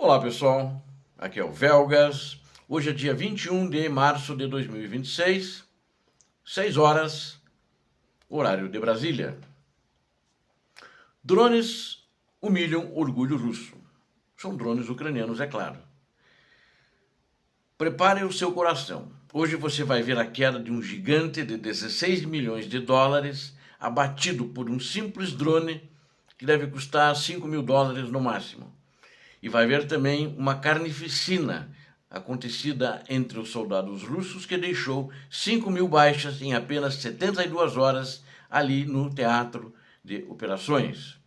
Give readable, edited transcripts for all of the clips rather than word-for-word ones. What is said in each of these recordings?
Olá pessoal, aqui é o Velgas. Hoje é dia 21 de março de 2026, 6 horas, horário de Brasília. Drones humilham orgulho russo. São drones ucranianos, é claro. Prepare o seu coração. Hoje você vai ver a queda de um gigante de 16 milhões de dólares abatido por um simples drone que deve custar 5 mil dólares no máximo. E vai ver também uma carnificina acontecida entre os soldados russos que deixou 5 mil baixas em apenas 72 horas ali no teatro de operações.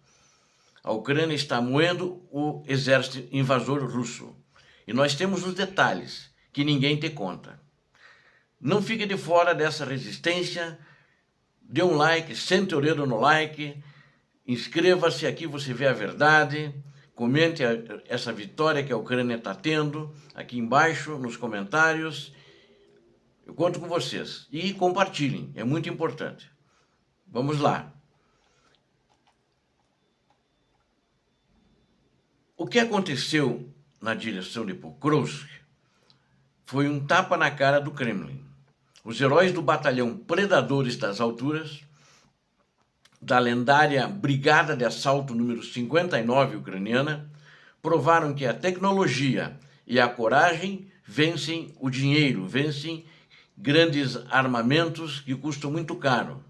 A Ucrânia está moendo o exército invasor russo. E nós temos os detalhes que ninguém te conta. Não fique de fora dessa resistência. Dê um like, sente o dedo no like, inscreva-se, aqui você vê a verdade. Comente essa vitória que a Ucrânia está tendo aqui embaixo nos comentários. Eu conto com vocês. E compartilhem, é muito importante. Vamos lá. O que aconteceu na direção de Pokrovsk foi um tapa na cara do Kremlin. Os heróis do batalhão Predadores das Alturas, da lendária Brigada de Assalto número 59 ucraniana, provaram que a tecnologia e a coragem vencem o dinheiro, vencem grandes armamentos que custam muito caro.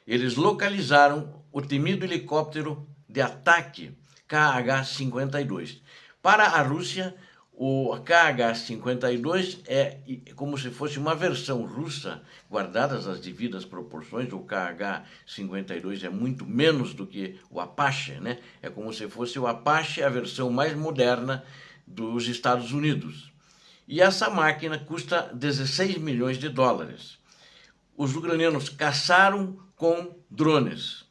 Eles localizaram o temido helicóptero de ataque KH-52. Para a Rússia, o KH-52 é como se fosse uma versão russa, guardadas as devidas proporções. O KH-52 é muito menos do que o Apache, né? É como se fosse o Apache, a versão mais moderna dos Estados Unidos. E essa máquina custa 16 milhões de dólares. Os ucranianos caçaram com drones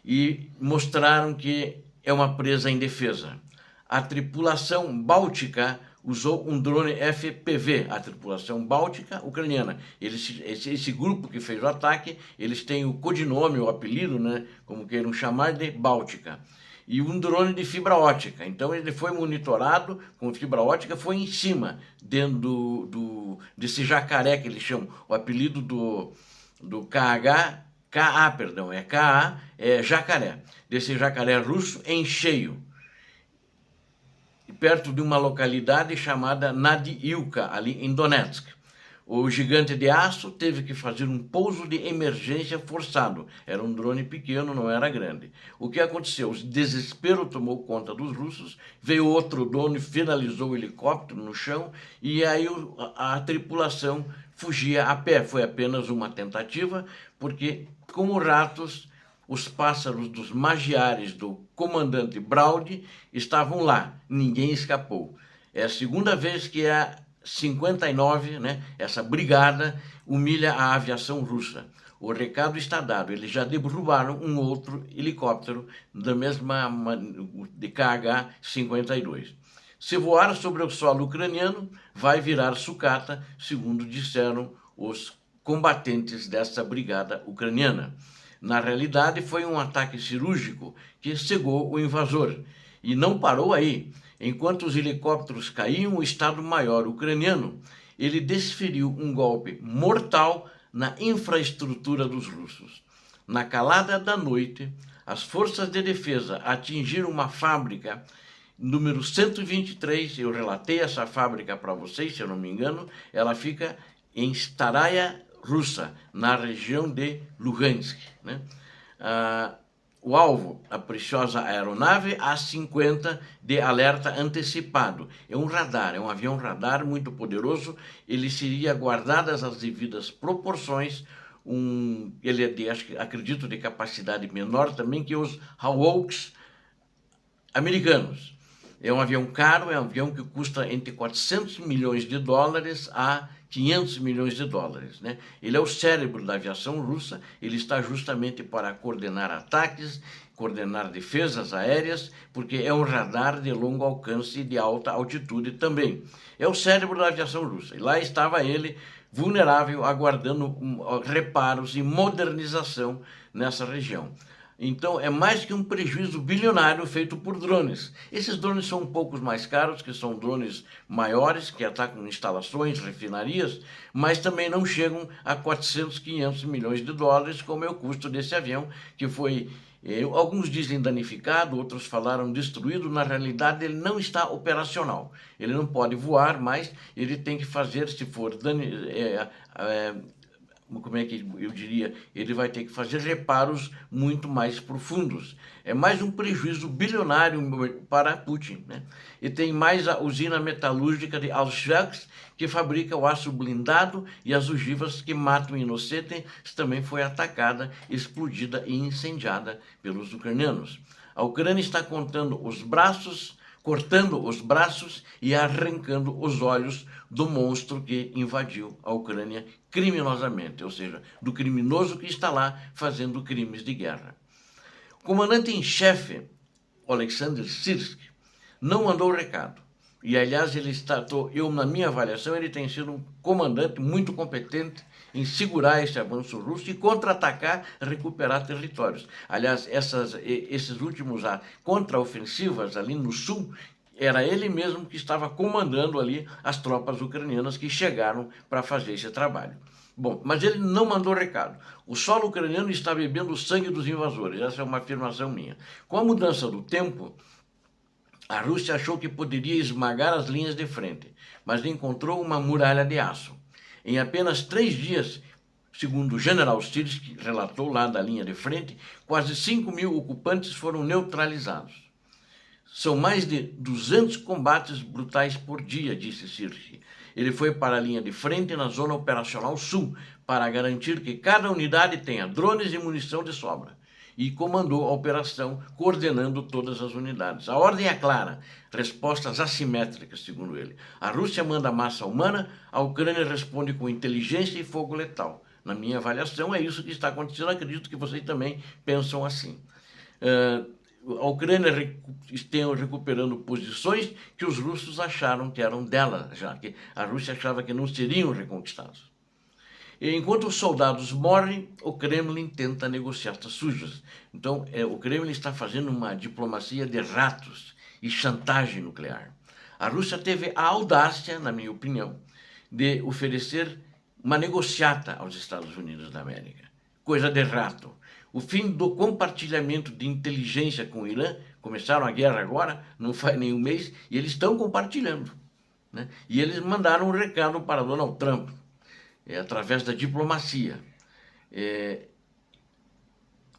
e mostraram que é uma presa indefesa. A tripulação báltica usou um drone FPV, a tripulação báltica ucraniana. Esse grupo que fez o ataque, eles têm o codinome, o apelido, né, como queiram chamar, de Báltica. E um drone de fibra ótica. Então ele foi monitorado com fibra ótica, foi em cima, dentro desse jacaré que eles chamam. O apelido do KA, é jacaré. Desse jacaré russo em cheio, perto de uma localidade chamada Nadiivka, ali em Donetsk. O gigante de aço teve que fazer um pouso de emergência forçado. Era um drone pequeno, não era grande. O que aconteceu? O desespero tomou conta dos russos, veio outro drone, finalizou o helicóptero no chão, e aí a tripulação fugia a pé. Foi apenas uma tentativa, porque, como ratos, os pássaros dos magiares do comandante Braud estavam lá, ninguém escapou. É a segunda vez que a 59, né, essa brigada, humilha a aviação russa. O recado está dado, eles já derrubaram um outro helicóptero da mesma de KH-52. Se voar sobre o solo ucraniano, vai virar sucata, segundo disseram os combatentes dessa brigada ucraniana. Na realidade, foi um ataque cirúrgico que cegou o invasor. E não parou aí. Enquanto os helicópteros caíam, o Estado-Maior ucraniano, ele desferiu um golpe mortal na infraestrutura dos russos. Na calada da noite, as forças de defesa atingiram uma fábrica número 123, eu relatei essa fábrica para vocês, se eu não me engano, ela fica em Staraya Russa, na região de Lugansk, né? O alvo, a preciosa aeronave A-50 de alerta antecipado. É um radar, é um avião radar muito poderoso. Ele seria, guardadas as devidas proporções, ele é acredito, de capacidade menor também que os Hawks americanos. É um avião caro, é um avião que custa entre 400 milhões de dólares a 500 milhões de dólares, né? Ele é o cérebro da aviação russa, ele está justamente para coordenar ataques, coordenar defesas aéreas, porque é um radar de longo alcance e de alta altitude também. É o cérebro da aviação russa, e lá estava ele, vulnerável, aguardando reparos e modernização nessa região. Então, é mais que um prejuízo bilionário feito por drones. Esses drones são um pouco mais caros, que são drones maiores, que atacam instalações, refinarias, mas também não chegam a 400, 500 milhões de dólares, como é o custo desse avião, que foi, alguns dizem danificado, outros falaram destruído. Na realidade, ele não está operacional. Ele não pode voar, mas ele tem que fazer, se for como é que eu diria, ele vai ter que fazer reparos muito mais profundos. É mais um prejuízo bilionário para Putin, né? E tem mais a usina metalúrgica de Auschwitz, que fabrica o aço blindado, e as ogivas que matam inocentes também foi atacada, explodida e incendiada pelos ucranianos. A Ucrânia está cortando os braços e arrancando os olhos do monstro que invadiu a Ucrânia criminosamente, ou seja, do criminoso que está lá fazendo crimes de guerra. O comandante em chefe, Alexander Sirski, não mandou recado. E, aliás, na minha avaliação, ele tem sido um comandante muito competente em segurar esse avanço russo e contra-atacar, recuperar territórios. Aliás, esses últimos contra-ofensivas ali no sul, era ele mesmo que estava comandando ali as tropas ucranianas que chegaram para fazer esse trabalho. Bom, mas ele não mandou recado. O solo ucraniano está bebendo o sangue dos invasores. Essa é uma afirmação minha. Com a mudança do tempo, a Rússia achou que poderia esmagar as linhas de frente, mas encontrou uma muralha de aço. Em apenas 3 dias, segundo o general Sirski, que relatou lá da linha de frente, quase 5.000 ocupantes foram neutralizados. São mais de 200 combates brutais por dia, disse Sirski. Ele foi para a linha de frente na zona operacional sul, para garantir que cada unidade tenha drones e munição de sobra, e comandou a operação, coordenando todas as unidades. A ordem é clara, respostas assimétricas, segundo ele. A Rússia manda massa humana, a Ucrânia responde com inteligência e fogo letal. Na minha avaliação, é isso que está acontecendo. Acredito que vocês também pensam assim. A Ucrânia está recuperando posições que os russos acharam que eram dela, já que a Rússia achava que não seriam reconquistados. E enquanto os soldados morrem, o Kremlin tenta negociatas sujas. Então, o Kremlin está fazendo uma diplomacia de ratos e chantagem nuclear. A Rússia teve a audácia, na minha opinião, de oferecer uma negociata aos Estados Unidos da América. Coisa de rato. O fim do compartilhamento de inteligência com o Irã, começaram a guerra agora, não faz nem um mês, e eles estão compartilhando, né? E eles mandaram um recado para Donald Trump, através da diplomacia.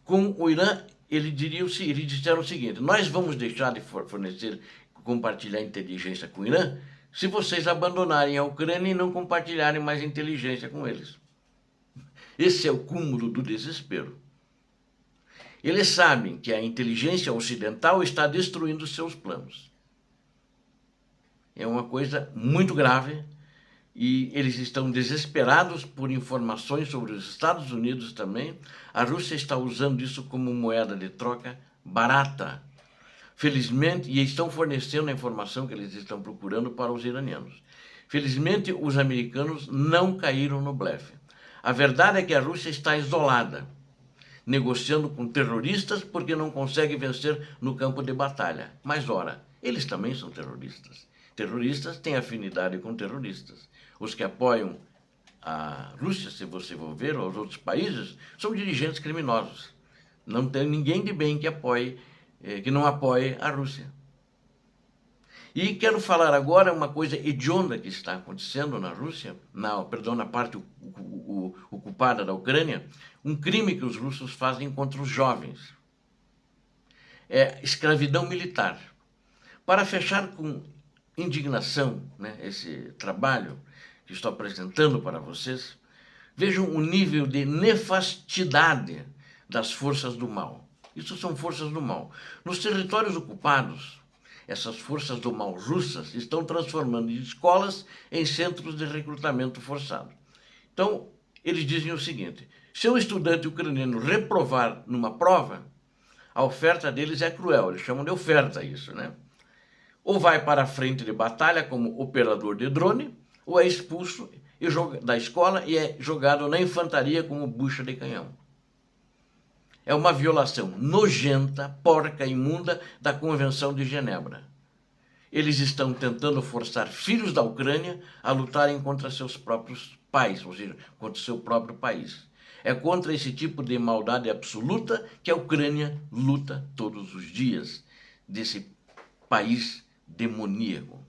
Com o Irã, eles disseram o seguinte: nós vamos deixar de compartilhar inteligência com o Irã se vocês abandonarem a Ucrânia e não compartilharem mais inteligência com eles. Esse é o cúmulo do desespero. Eles sabem que a inteligência ocidental está destruindo seus planos. É uma coisa muito grave. E eles estão desesperados por informações sobre os Estados Unidos também. A Rússia está usando isso como moeda de troca barata, felizmente, e estão fornecendo a informação que eles estão procurando para os iranianos. Felizmente, os americanos não caíram no blefe. A verdade é que a Rússia está isolada, negociando com terroristas porque não consegue vencer no campo de batalha. Mas, ora, eles também são terroristas. Terroristas têm afinidade com terroristas. Os que apoiam a Rússia, se você for ver, ou os outros países, são dirigentes criminosos. Não tem ninguém de bem que não apoie a Rússia. E quero falar agora uma coisa hedionda que está acontecendo na Rússia, na parte ocupada da Ucrânia, um crime que os russos fazem contra os jovens. É escravidão militar. Para fechar com indignação, né, esse trabalho que estou apresentando para vocês, vejam o nível de nefastidade das forças do mal. Isso são forças do mal. Nos territórios ocupados, essas forças do mal russas estão transformando escolas em centros de recrutamento forçado. Então, eles dizem o seguinte: se um estudante ucraniano reprovar numa prova, a oferta deles é cruel, eles chamam de oferta isso, né? Ou vai para a frente de batalha como operador de drone, ou é expulso da escola e é jogado na infantaria como bucha de canhão. É uma violação nojenta, porca, imunda da Convenção de Genebra. Eles estão tentando forçar filhos da Ucrânia a lutarem contra seus próprios pais, ou seja, contra o seu próprio país. É contra esse tipo de maldade absoluta que a Ucrânia luta todos os dias, desse país demoníaco.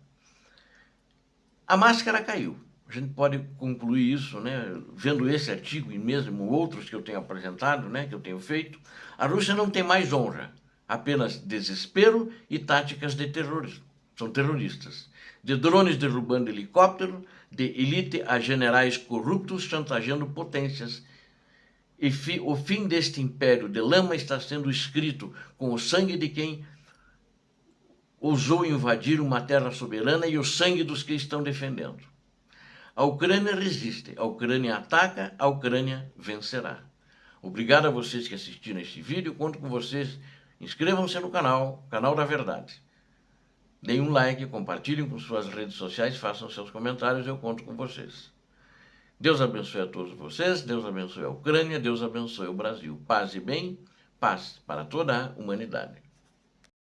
A máscara caiu. A gente pode concluir isso, né, vendo esse artigo e mesmo outros que eu tenho apresentado, né, que eu tenho feito. A Rússia não tem mais honra, apenas desespero e táticas de terrorismo. São terroristas. De drones derrubando helicóptero, de elite a generais corruptos chantageando potências. E o fim deste império de lama está sendo escrito com o sangue de quem ousou invadir uma terra soberana e o sangue dos que estão defendendo. A Ucrânia resiste, a Ucrânia ataca, a Ucrânia vencerá. Obrigado a vocês que assistiram este vídeo, conto com vocês. Inscrevam-se no canal, Canal da Verdade. Deem um like, compartilhem com suas redes sociais, façam seus comentários, eu conto com vocês. Deus abençoe a todos vocês, Deus abençoe a Ucrânia, Deus abençoe o Brasil. Paz e bem, paz para toda a humanidade.